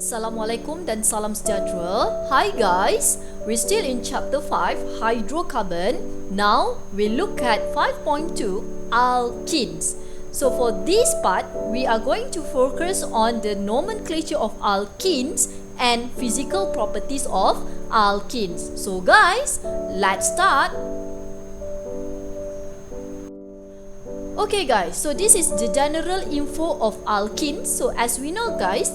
Assalamualaikum dan salam sejahtera. Hi guys, we're still in chapter 5, hydrocarbon. Now we look at 5.2, alkenes. So for this part, we are going to focus on the nomenclature of alkenes and physical properties of alkenes. So guys, let's start. Okay guys, so this is the general info of alkenes. So as we know guys,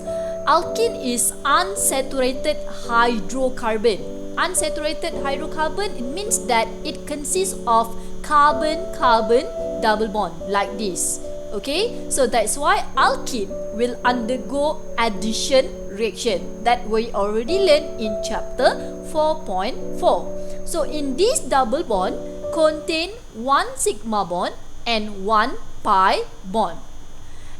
alkene is unsaturated hydrocarbon. Unsaturated hydrocarbon, it means that it consists of carbon-carbon double bond like this. Okay, so that's why alkene will undergo addition reaction that we already learned in chapter 4.4. So in this double bond contain one sigma bond and one pi bond.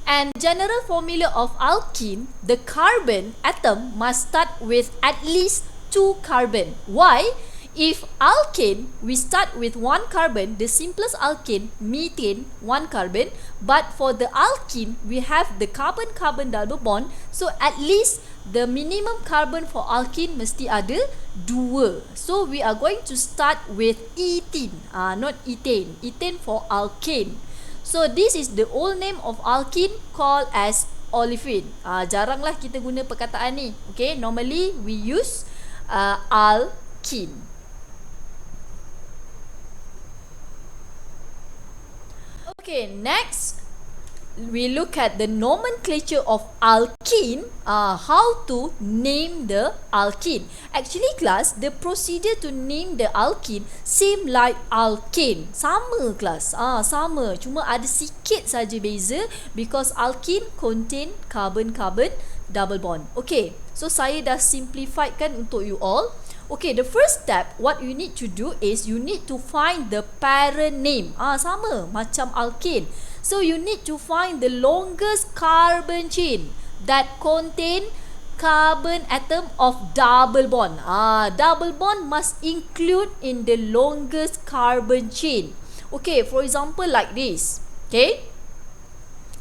And general formula of alkene, the carbon atom must start with at least 2 carbon. Why? If alkane, we start with 1 carbon, the simplest alkane, methane, 1 carbon. But for the alkene, we have the carbon-carbon double bond. So at least the minimum carbon for alkene mesti ada 2. So we are going to start with ethene, not ethane. Ethane for alkane. So this is the old name of alkene called as olefin. Jaranglah kita guna perkataan ni. Okay, normally we use alkene. Okay, next we look at the nomenclature of alkene. How to name the alkene. Actually class, the procedure to name the alkene same like alkane. Sama class. Sama. Cuma ada sikit saja beza because alkene contain carbon-carbon double bond. Okay, so saya dah simplifiedkan untuk you all. Okay, the first step, what you need to do is you need to find the parent name. Sama macam alkane. So you need to find the longest carbon chain that contain carbon atom of double bond. Double bond must include in the longest carbon chain. Okay, for example like this. Okay,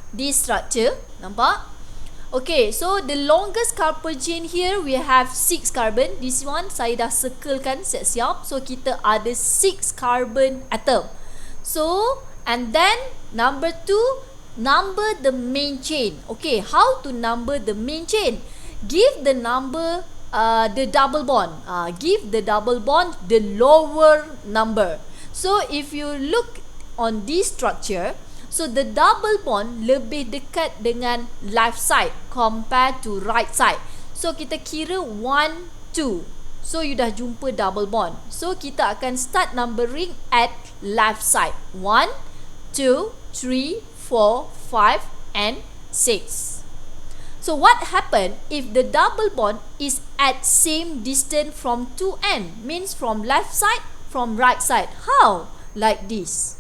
this structure, nampak? Okay, so the longest carbon chain here we have 6 carbon. This one saya dah circlekan siap-siap. So kita ada 6 carbon atom. So and then number 2, number the main chain. Okay, how to number the main chain? Give the number the double bond. Give the double bond the lower number. So if you look on this structure, so the double bond lebih dekat dengan left side compared to right side. So kita kira 1, 2. So you dah jumpa double bond. So kita akan start numbering at left side. 1, 2, 3, 4, 5 and 6. So what happen if the double bond is at same distance from two end? Means from left side, from right side. How? Like this.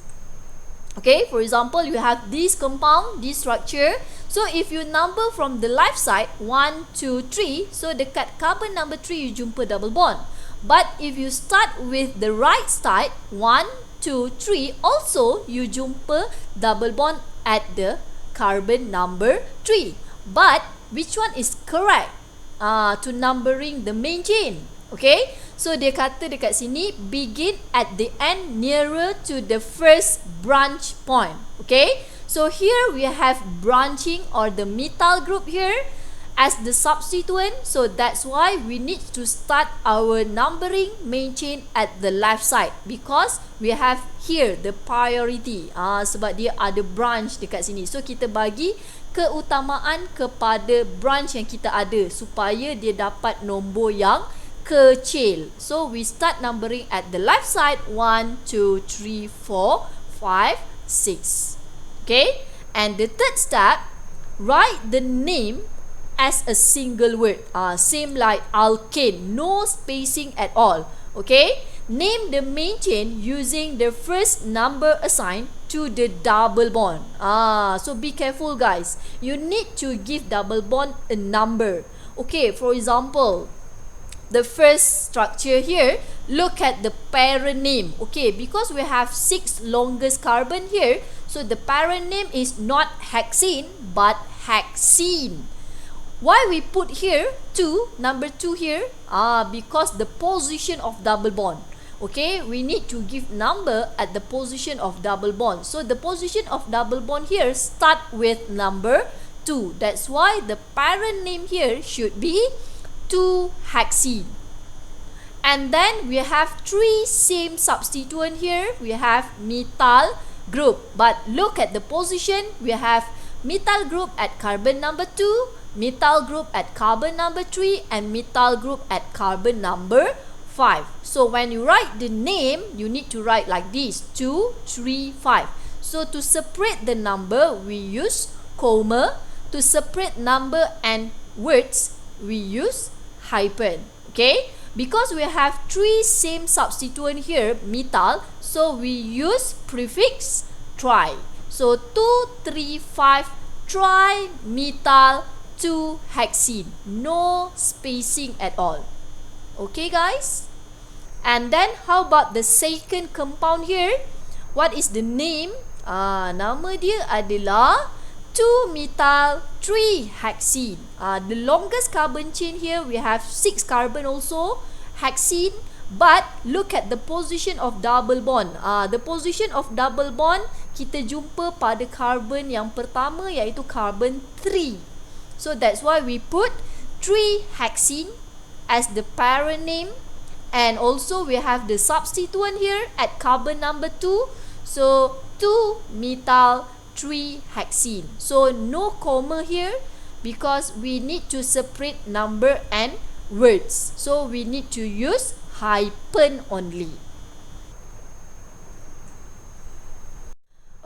Okay, for example, you have this compound, this structure. So if you number from the left side 1, 2, 3, so dekat carbon number 3 you jumpa double bond. But if you start with the right side 1, 2, 3, also you jumpa double bond at the carbon number 3. But which one is correct to numbering the main chain? Okay, so dia kata dekat sini begin at the end nearer to the first branch point. Okay, so here we have branching or the methyl group here as the substituent. So that's why we need to start our numbering main chain at the left side because we have here the priority. Sebab dia ada branch dekat sini. So kita bagi keutamaan kepada branch yang kita ada supaya dia dapat nombor yang kecil. So we start numbering at the left side 1, 2, 3, 4, 5, 6. Okay, and the third step, write the name as a single word. Same like alkane, no spacing at all. Okay, name the main chain using the first number assigned to the double bond. So be careful guys, you need to give double bond a number. Okay, for example, the first structure here, look at the parent name. Okay, because we have 6 longest carbon here, so the parent name is not hexene but hexene. Why we put here 2, number 2 here? Because the position of double bond. Okay, we need to give number at the position of double bond. So the position of double bond here start with number 2. That's why the parent name here should be 2-hexene. And then we have 3 same substituent here. We have methyl group. But look at the position. We have methyl group at carbon number 2, methyl group at carbon number 3, and methyl group at carbon number 5. So when you write the name, you need to write like this: 2, 3, 5. So to separate the number, we use comma. To separate number and words, we use hyphen. Okay? Because we have 3 same substituent here, methyl, so we use prefix tri. So 2, 3, 5, trimethyl 2-hexene. No spacing at all. Okay guys? And then how about the second compound here? What is the name? Nama dia adalah 2-methyl 3-hexene. The longest carbon chain here, we have 6 carbon also, hexene. But look at the position of double bond. The position of double bond, kita jumpa pada carbon yang pertama, iaitu carbon 3. So that's why we put 3-hexene as the parent name. And also we have the substituent here at carbon number 2. So 2-methyl 3-hexene. So no comma here because we need to separate number and words. So we need to use hyphen only.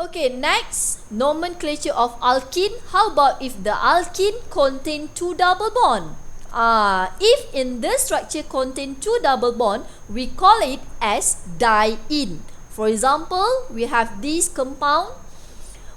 Okay, next, nomenclature of alkene. How about if the alkene contain 2 double bond? If in the structure contain 2 double bond, we call it as diene. For example, we have this compound.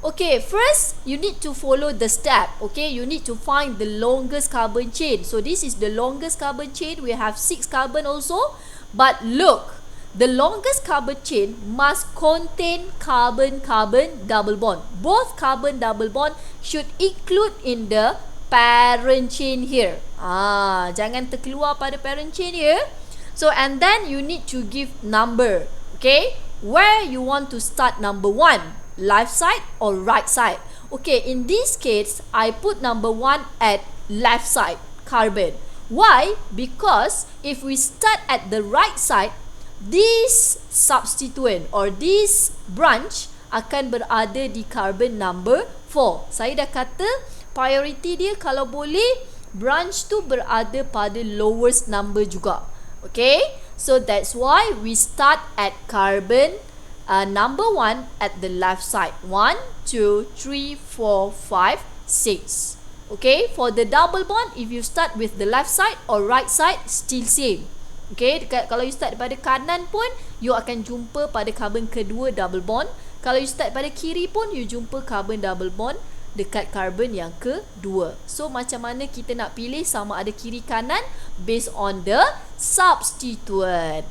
Okay, first you need to follow the step. Okay, you need to find the longest carbon chain. So this is the longest carbon chain. We have 6 carbon also. But look, the longest carbon chain must contain carbon-carbon double bond. Both carbon double bond should include in the parent chain here. Jangan terkeluar pada parent chain here. So and then you need to give number. Okay, where you want to start number 1, left side or right side? Okay, in this case, I put number 1 at left side, carbon. Why? Because if we start at the right side, this substituent or this branch akan berada di carbon number 4. Saya dah kata priority dia kalau boleh branch tu berada pada lowest number juga. Okay, so that's why we start at carbon number 1 at the left side. 1, 2, 3, 4, 5, 6. Okay, for the double bond, if you start with the left side or right side, still same. Okay, kalau you start pada kanan pun, you akan jumpa pada carbon kedua double bond. Kalau you start pada kiri pun, you jumpa carbon double bond dekat carbon yang kedua. So macam mana kita nak pilih sama ada kiri kanan based on the substituent.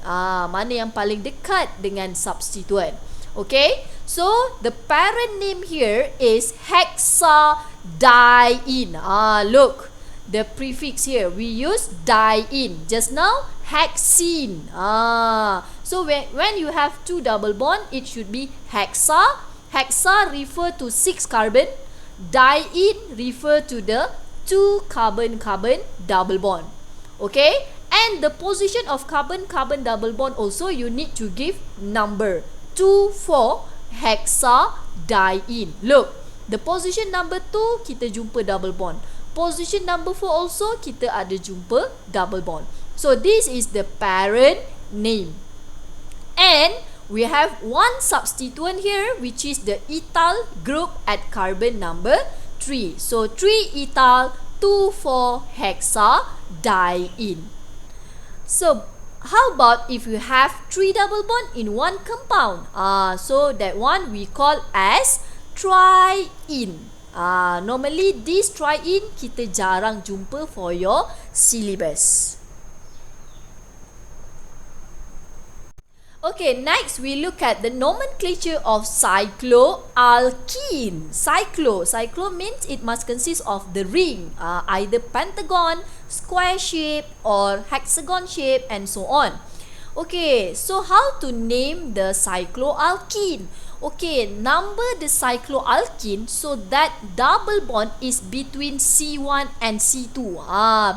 Mana yang paling dekat dengan substituent. Okay, so the parent name here is hexadiene. Look, the prefix here we use diene. Just now hexene. So when you have 2 double bond, it should be hexa. Hexa refer to 6 carbon. Diene refer to the 2 carbon-carbon double bond. Okay, and the position of carbon-carbon double bond also you need to give number 2 for hexadiene. Look, the position number 2 kita jumpa double bond. Position number 4 also kita ada jumpa double bond. So this is the parent name. And we have one substituent here, which is the ethyl group at carbon number 3. So 3-ethyl 2,4-hexadiene. So how about if you have 3 double bond in one compound? So that one we call as triene. Normally this triene kita jarang jumpa for your syllabus. Okay, next we look at the nomenclature of cycloalkene. Cyclo means it must consist of the ring, either pentagon, square shape or hexagon shape and so on. Okay, so how to name the cycloalkene? Okay, number the cycloalkene so that double bond is between C1 and C2.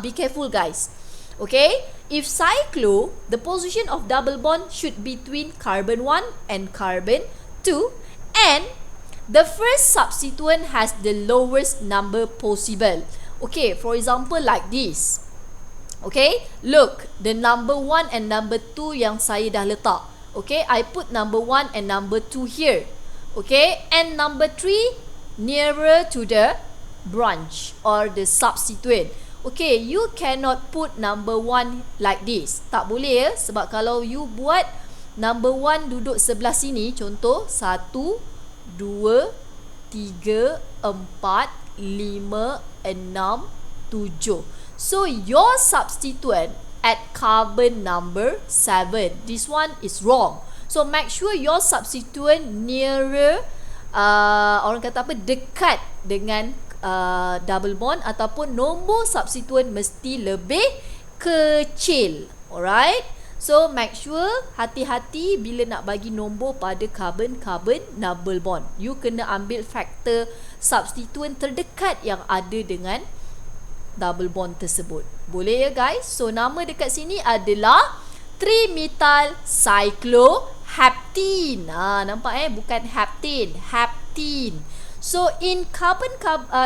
Be careful guys. Okay, if cyclo, the position of double bond should be between carbon 1 and carbon 2, and the first substituent has the lowest number possible. Okay, for example like this. Okay, look, the number 1 and number 2 yang saya dah letak. Okay, I put number 1 and number 2 here. Okay, and number 3 nearer to the branch or the substituent. Okay, you cannot put number 1 like this. Tak boleh ya, sebab kalau you buat number 1 duduk sebelah sini, contoh 1, 2, 3, 4, 5, 6, 7. So your substituent at carbon number 7. This one is wrong. So make sure your substituent nearer, orang kata apa, dekat dengan double bond, ataupun nombor substituent mesti lebih kecil. Alright. So make sure hati-hati bila nak bagi nombor pada carbon-carbon double bond. You kena ambil faktor substituent terdekat yang ada dengan double bond tersebut. Boleh ya guys? So nama dekat sini adalah trimethyl cycloheptene. Nampak bukan heptane, heptene. So in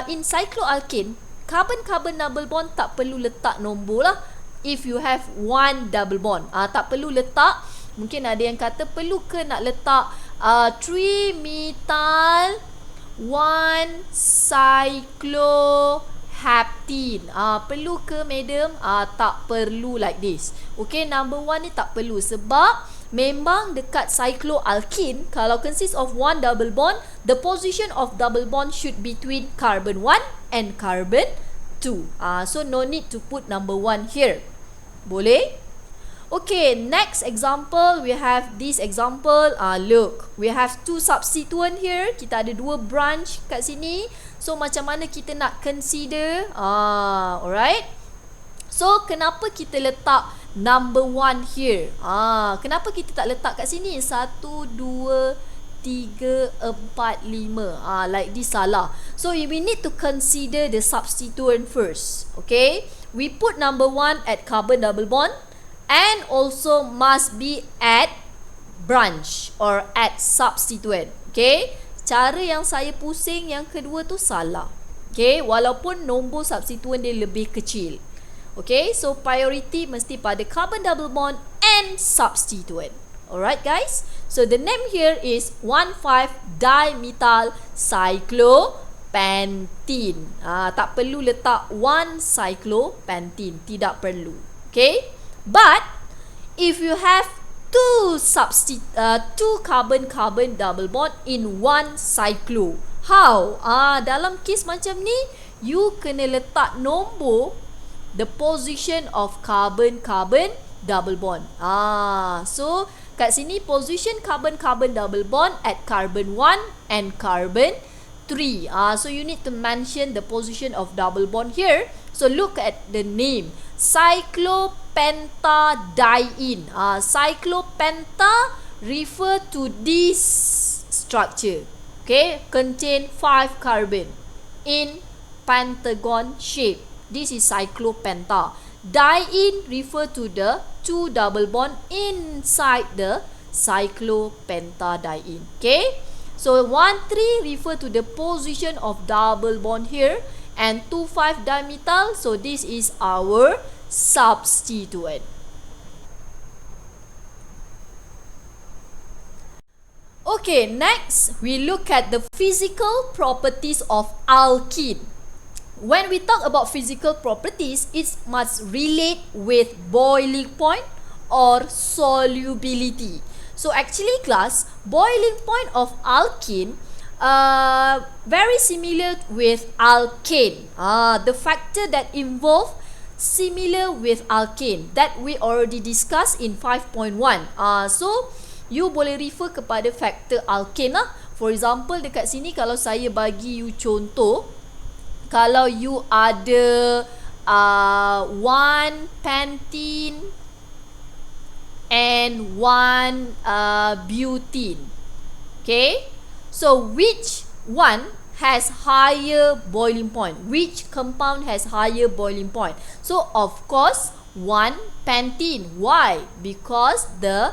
in cycloalkene, carbon-carbon double bond tak perlu letak nombor lah. If you have one double bond, tak perlu letak. Mungkin ada yang kata perlu ke nak letak trimethyl 1 cycloheptene. Perlu ke madam? Tak perlu like this. Okay, number 1 ni tak perlu sebab memang dekat cycloalkene, kalau consist of one double bond, the position of double bond should between carbon 1 and carbon 2. So no need to put number 1 here. Boleh? Okay, next example, we have this example. Look, we have two substituent here. Kita ada dua branch kat sini. So macam mana kita nak consider? Alright. So kenapa kita letak number 1 here? Kenapa kita tak letak kat sini 1, 2, 3, 4, 5? Like this salah. So we need to consider the substituent first. Okay, we put number 1 at carbon double bond, and also must be at branch or at substituent. Okay, cara yang saya pusing yang kedua tu salah. Okay, walaupun nombor substituent dia lebih kecil. Okay, so priority mesti pada carbon double bond and substituent. Alright guys, so the name here is 1,5-dimethyl cyclopentene. Tak perlu letak 1 cyclopentene, tidak perlu. Okay, but if you have two carbon-carbon double bond in one cyclo, how? Dalam kes macam ni, you kena letak nombor the position of carbon-carbon double bond. So kat sini position carbon-carbon double bond at carbon 1 and carbon 3. So you need to mention the position of double bond here. So look at the name, cyclopentadiene. Cyclopenta refer to this structure. Okay, contain 5 carbon in pentagon shape. This is cyclopenta. Diene refer to the 2 double bond inside the cyclopentadiene. Okay, so 1,3 refer to the position of double bond here, and 2,5-dimethyl. So this is our substituent. Okay, next we look at the physical properties of alkene. When we talk about physical properties, it must relate with boiling point or solubility. So actually class, boiling point of alkene very similar with alkane. The factor that involve similar with alkane that we already discussed in 5.1. So you boleh refer kepada faktor alkane lah. For example, dekat sini kalau saya bagi you contoh, kalau you ada 1 pentene and 1 butene. Okay, so which one has higher boiling point? Which compound has higher boiling point? So of course 1 pentene. Why? Because the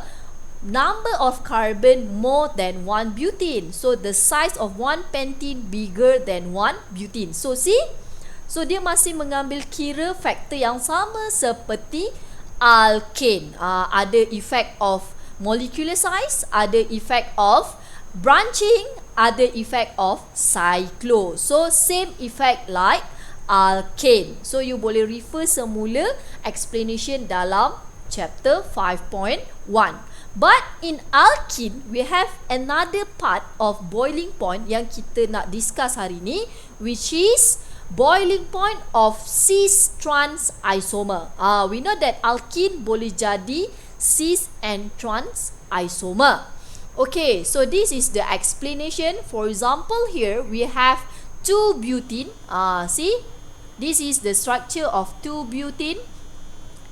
number of carbon more than 1 butene. So the size of 1 pentene bigger than 1 butene. So see, so dia masih mengambil kira faktor yang sama seperti alkane. Ada effect of molecular size, ada effect of branching, ada effect of cyclo. So same effect like alkane. So you boleh refer semula explanation dalam chapter 5.1. But in alkene, we have another part of boiling point yang kita nak discuss hari ni, which is boiling point of cis-trans isomer. We know that alkene boleh jadi cis and trans isomer. Okay, so this is the explanation. For example, here we have 2 butene. See, this is the structure of 2 butene,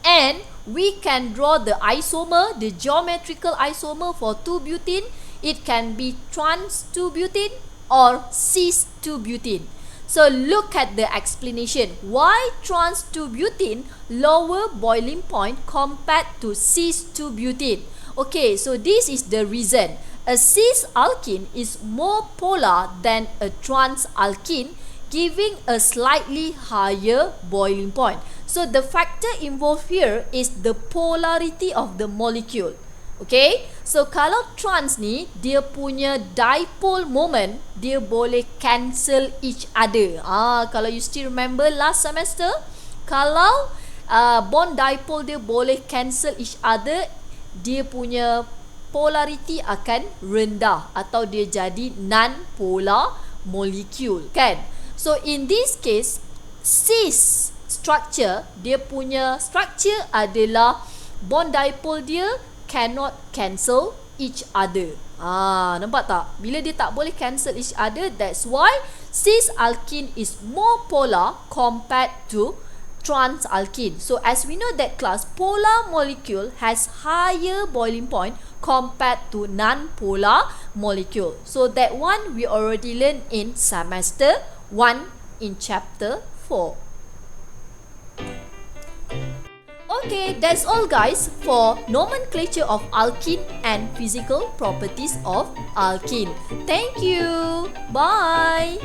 and we can draw the isomer, the geometrical isomer for 2 butene. It can be trans 2 butene or cis 2 butene. So look at the explanation. Why trans 2 butene lower boiling point compared to cis 2 butene? Okay, so this is the reason. A cis alkene is more polar than a trans alkene, giving a slightly higher boiling point. So the factor involved here is the polarity of the molecule. Okay, so kalau trans ni, dia punya dipole moment, dia boleh cancel each other. Kalau you still remember last semester, kalau bond dipole dia boleh cancel each other, dia punya polarity akan rendah atau dia jadi non-polar molecule, kan? So in this case, cis structure, dia punya structure adalah bond dipole dia cannot cancel each other. Nampak tak? Bila dia tak boleh cancel each other, that's why cis alkene is more polar compared to trans alkene. So as we know that class, polar molecule has higher boiling point compared to non-polar molecule. So that one we already learned in semester 1 in chapter 4. Okay, that's all guys for nomenclature of alkene and physical properties of alkene. Thank you. Bye.